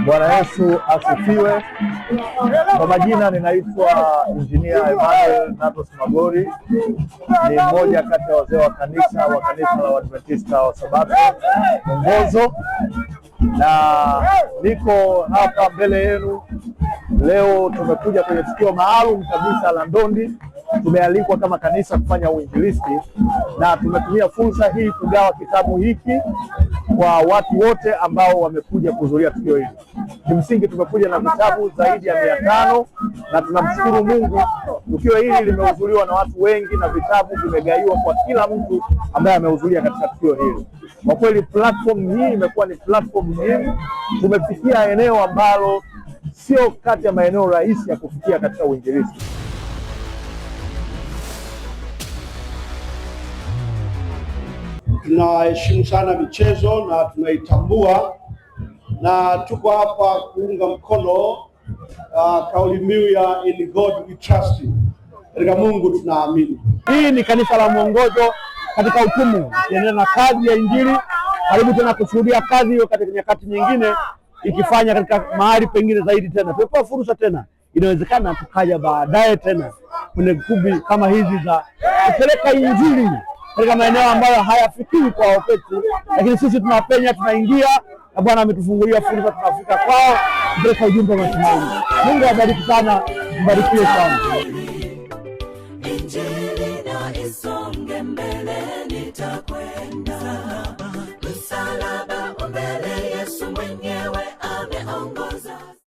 Bwana Yesu asifiwe. Kwa majina ninaitwa Injinia Emmanuel Natos Magori, ni mmoja kati ya wazee wa kanisa la Waadventista wa Sabato Mwongozo, na niko hapa mbele yenu leo. Tumekuja kwenye tukio maalum kabisa la ndondi. Tumealikwa kama kanisa kufanya uinjilisti na tumetumia fursa hii kugawa kitabu hiki kwa watu wote ambao wamekuja kuhudhuria tukio hili. Kimsingi tumekuja na vitabu zaidi ya 500 na tunamshukuru Mungu, tukio hili limehudhuriwa na watu wengi na vitabu vimegaiwa kwa kila mtu ambaye amehudhuria katika tukio hili. Kwa kweli platform hii imekuwa ni platform muhimu. Tumefikia eneo ambalo sio kati ya maeneo rahisi ya kufikia katika uinjilisti. Tunaheshimu sana michezo na tunaitambua, na tuko hapa kuunga mkono kauli mbiu ya In God We Trust. Katika Mungu tunaamini. Hii ni kanisa la Mwongozo katika utumu, tunaendelea na kazi ya Injili. Karibu tena kushuhudia kazi hiyo katika nyakati nyingine ikifanya katika mahali pengine zaidi tena. Tupewa fursa tena, inawezekana tukaja baadaye tena kwenye kumbi kama hizi za kupeleka Injili katika maeneo ambayo hayafikiwi kwa wapeti, lakini sisi tunapenya, tunaingia, na Bwana ametufungulia fursa, tunafika kwao kupeleka ujumbe wa matumaini. Mungu awabariki sana, mbarikiwe sana.